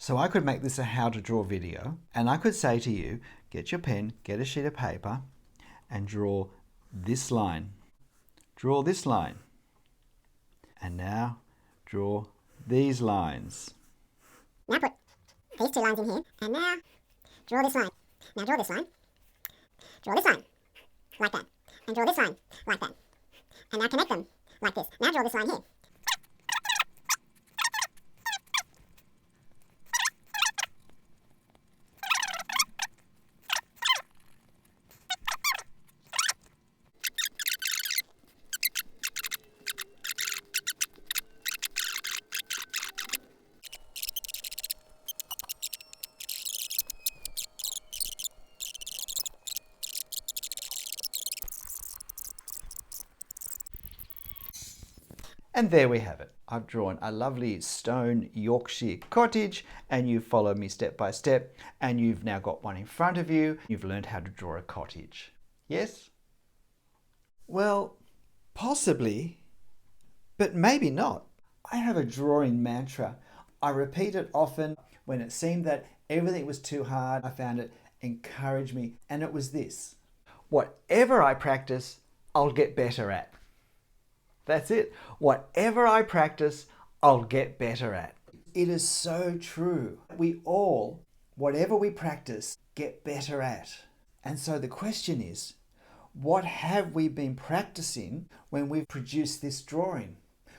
So I could make this a how to draw video, and I could say to you, get your pen, get a sheet of paper, and draw this line. Draw this line. And now draw these lines. Now put these two lines in here, and now draw this line. Now draw this line. Draw this line, like that. And draw this line, like that. And now connect them, like this. Now draw this line here. And there we have it. I've drawn a lovely stone Yorkshire cottage, and you've followed me step by step, and you've now got one in front of you. You've learned how to draw a cottage. Yes? Well, possibly, but maybe not. I have a drawing mantra. I repeat it often. When it seemed that everything was too hard, I found it encouraged me, and it was this: whatever I practice, I'll get better at. That's it. Whatever I practice, I'll get better at. It is so true. We all, whatever we practice, get better at. And so the question is, what have we been practicing when we've produced this drawing?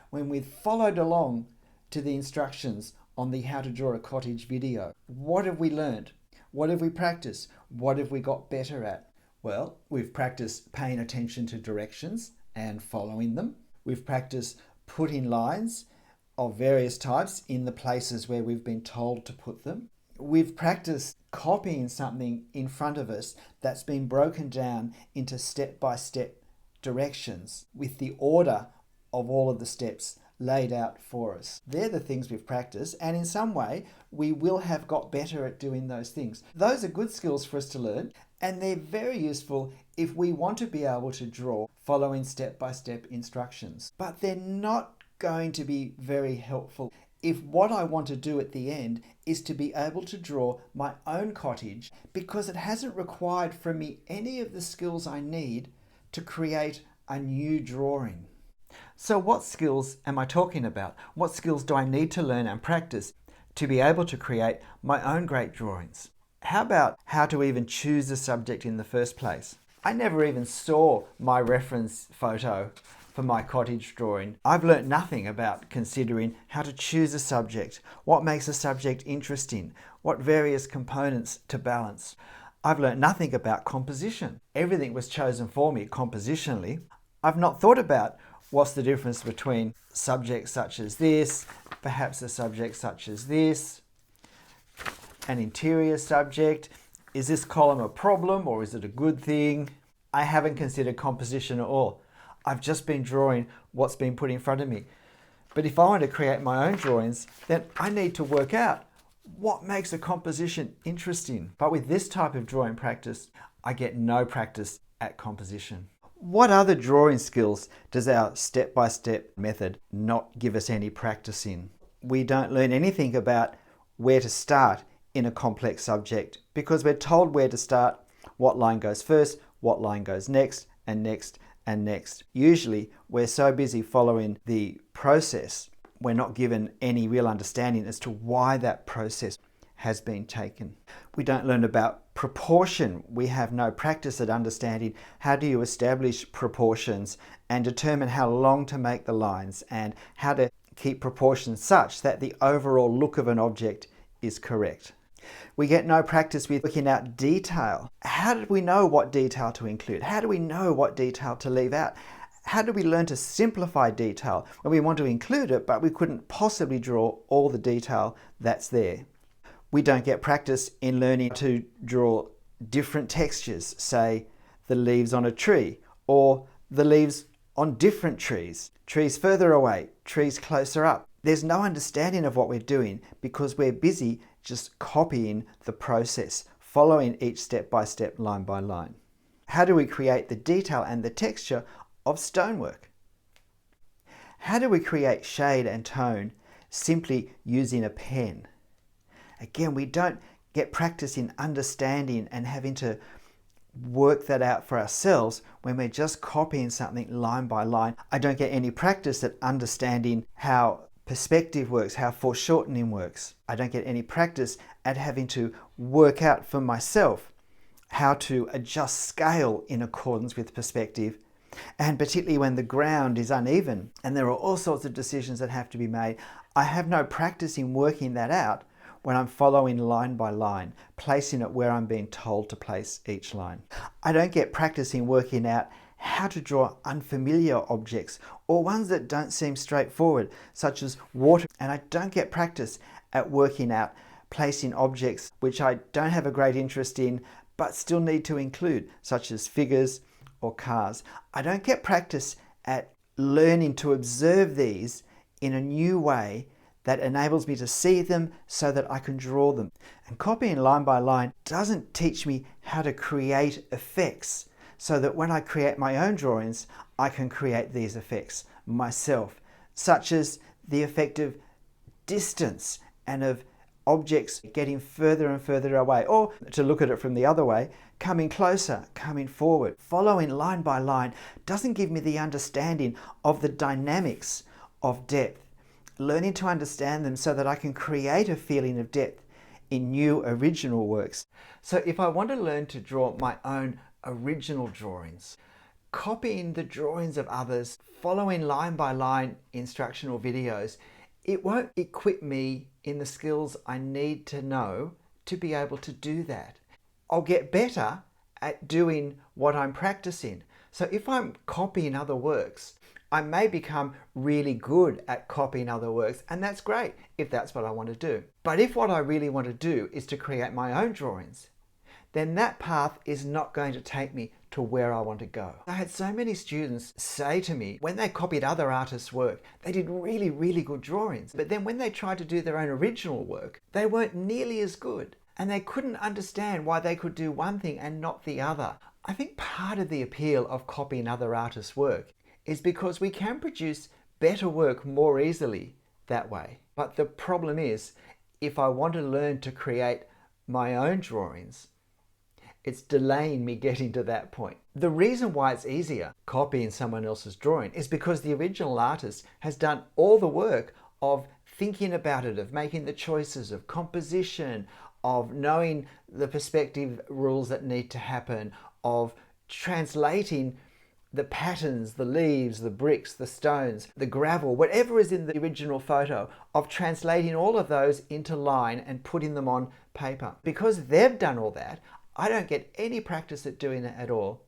When we've followed along to the instructions on the How to Draw a Cottage video? What have we learned? What have we practiced? What have we got better at? Well, we've practiced paying attention to directions and following them. We've practiced putting lines of various types in the places where we've been told to put them. We've practiced copying something in front of us that's been broken down into step-by-step directions with the order of all of the steps laid out for us. They're the things we've practiced, and in some way we will have got better at doing those things. Those are good skills for us to learn, and they're very useful if we want to be able to draw following step-by-step instructions. But they're not going to be very helpful if what I want to do at the end is to be able to draw my own cottage, because it hasn't required from me any of the skills I need to create a new drawing. So what skills am I talking about? What skills do I need to learn and practice to be able to create my own great drawings? How about how to even choose a subject in the first place? I never even saw my reference photo for my cottage drawing. I've learnt nothing about considering how to choose a subject, what makes a subject interesting, what various components to balance. I've learnt nothing about composition. Everything was chosen for me compositionally. I've not thought about what's the difference between subjects such as this, perhaps a subject such as this, an interior subject. Is this column a problem or is it a good thing? I haven't considered composition at all. I've just been drawing what's been put in front of me. But if I want to create my own drawings, then I need to work out what makes a composition interesting. But with this type of drawing practice, I get no practice at composition. What other drawing skills does our step-by-step method not give us any practice in? We don't learn anything about where to start in a complex subject because we're told where to start, what line goes first, what line goes next, and next, and next. Usually we're so busy following the process, we're not given any real understanding as to why that process has been taken. We don't learn about proportion. We have no practice at understanding how do you establish proportions and determine how long to make the lines and how to keep proportions such that the overall look of an object is correct. We get no practice with working out detail. How did we know what detail to include? How do we know what detail to leave out? How do we learn to simplify detail when we want to include it but we couldn't possibly draw all the detail that's there? We don't get practice in learning to draw different textures, say the leaves on a tree or the leaves on different trees, trees further away, trees closer up. There's no understanding of what we're doing because we're busy just copying the process, following each step by step, line by line. How do we create the detail and the texture of stonework? How do we create shade and tone simply using a pen? Again, we don't get practice in understanding and having to work that out for ourselves when we're just copying something line by line. I don't get any practice at understanding how perspective works, how foreshortening works. I don't get any practice at having to work out for myself how to adjust scale in accordance with perspective, and particularly when the ground is uneven and there are all sorts of decisions that have to be made. I have no practice in working that out when I'm following line by line, placing it where I'm being told to place each line. I don't get practice in working out how to draw unfamiliar objects or ones that don't seem straightforward, such as water. And I don't get practice at working out placing objects which I don't have a great interest in but still need to include, such as figures or cars. I don't get practice at learning to observe these in a new way that enables me to see them so that I can draw them. And copying line by line doesn't teach me how to create effects so that when I create my own drawings, I can create these effects myself, such as the effect of distance and of objects getting further and further away, or to look at it from the other way, coming closer, coming forward. Following line by line doesn't give me the understanding of the dynamics of depth. Learning to understand them so that I can create a feeling of depth in new original works. So if I want to learn to draw my own original drawings, copying the drawings of others, following line by line instructional videos, it won't equip me in the skills I need to know to be able to do that. I'll get better at doing what I'm practicing. So if I'm copying other works, I may become really good at copying other works, and that's great if that's what I want to do. But if what I really want to do is to create my own drawings, then that path is not going to take me to where I want to go. I had so many students say to me, when they copied other artists' work, they did really, really good drawings. But then when they tried to do their own original work, they weren't nearly as good. And they couldn't understand why they could do one thing and not the other. I think part of the appeal of copying other artists' work is because we can produce better work more easily that way. But the problem is, if I want to learn to create my own drawings, it's delaying me getting to that point. The reason why it's easier copying someone else's drawing is because the original artist has done all the work of thinking about it, of making the choices, of composition, of knowing the perspective rules that need to happen, of translating the patterns, the leaves, the bricks, the stones, the gravel, whatever is in the original photo, of translating all of those into line and putting them on paper. Because they've done all that, I don't get any practice at doing it at all.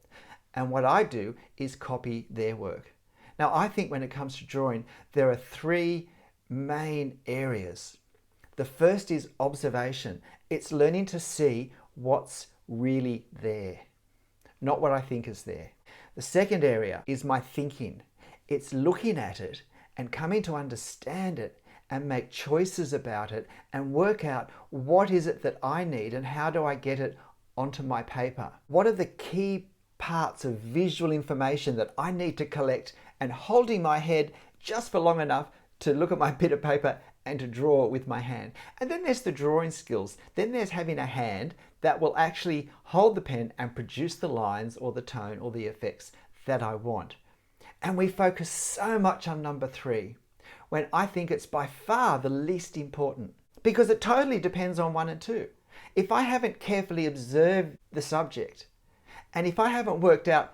And what I do is copy their work. Now, I think when it comes to drawing, there are three main areas. The first is observation. It's learning to see what's really there, not what I think is there. The second area is my thinking. It's looking at it and coming to understand it and make choices about it and work out what is it that I need and how do I get it onto my paper. What are the key parts of visual information that I need to collect, and holding my head just for long enough to look at my bit of paper and to draw with my hand. And then there's the drawing skills. Then there's having a hand that will actually hold the pen and produce the lines or the tone or the effects that I want. And we focus so much on number 3, when I think it's by far the least important, because it totally depends on 1 and 2. If I haven't carefully observed the subject, and if I haven't worked out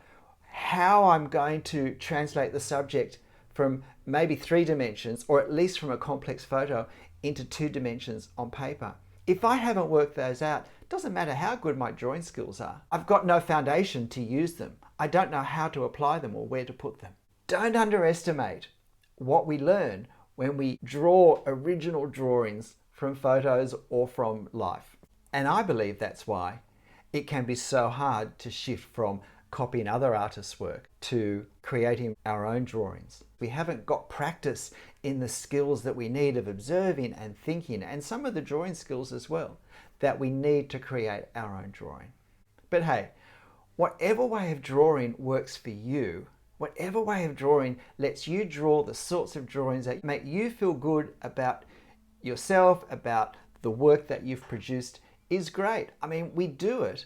how I'm going to translate the subject from maybe 3 dimensions, or at least from a complex photo, into 2 dimensions on paper, if I haven't worked those out, it doesn't matter how good my drawing skills are. I've got no foundation to use them. I don't know how to apply them or where to put them. Don't underestimate what we learn when we draw original drawings from photos or from life. And I believe that's why it can be so hard to shift from copying other artists' work to creating our own drawings. We haven't got practice in the skills that we need of observing and thinking, and some of the drawing skills as well, that we need to create our own drawing. But hey, whatever way of drawing works for you, whatever way of drawing lets you draw the sorts of drawings that make you feel good about yourself, about the work that you've produced is great. I mean, we do it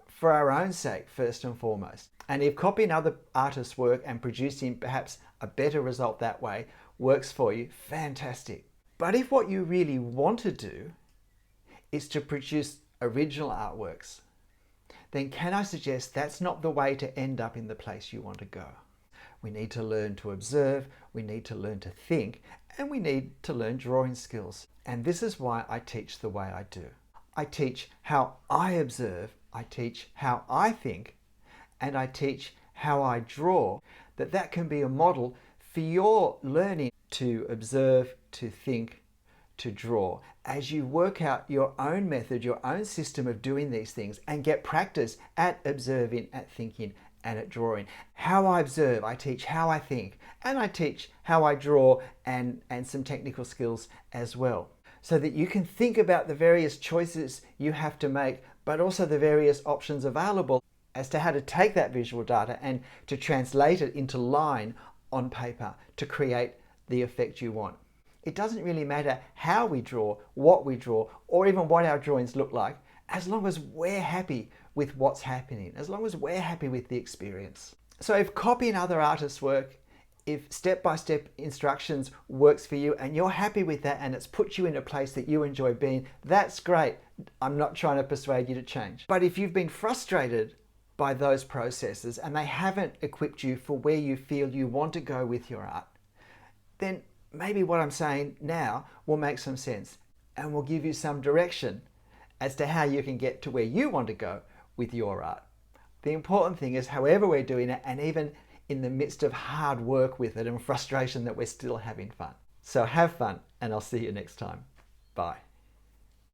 for our own sake, first and foremost. And if copying other artists' work and producing perhaps a better result that way works for you, fantastic. But if what you really want to do is to produce original artworks, then can I suggest that's not the way to end up in the place you want to go. We need to learn to observe, we need to learn to think, and we need to learn drawing skills. And this is why I teach the way I do. I teach how I observe, I teach how I think, and I teach how I draw, that can be a model for your learning to observe, to think, to draw, as you work out your own method, your own system of doing these things and get practice at observing, at thinking, and at drawing. How I observe, I teach how I think, and I teach how I draw and some technical skills as well, so that you can think about the various choices you have to make, but also the various options available as to how to take that visual data and to translate it into line on paper to create the effect you want. It doesn't really matter how we draw, what we draw, or even what our drawings look like, as long as we're happy with what's happening, as long as we're happy with the experience. So if copying other artists' work, if step-by-step instructions works for you and you're happy with that and it's put you in a place that you enjoy being, that's great. I'm not trying to persuade you to change. But if you've been frustrated by those processes and they haven't equipped you for where you feel you want to go with your art, then maybe what I'm saying now will make some sense and will give you some direction as to how you can get to where you want to go with your art. The important thing is, however we're doing it, and even in the midst of hard work with it and frustration, that we're still having fun. So have fun, and I'll see you next time. Bye.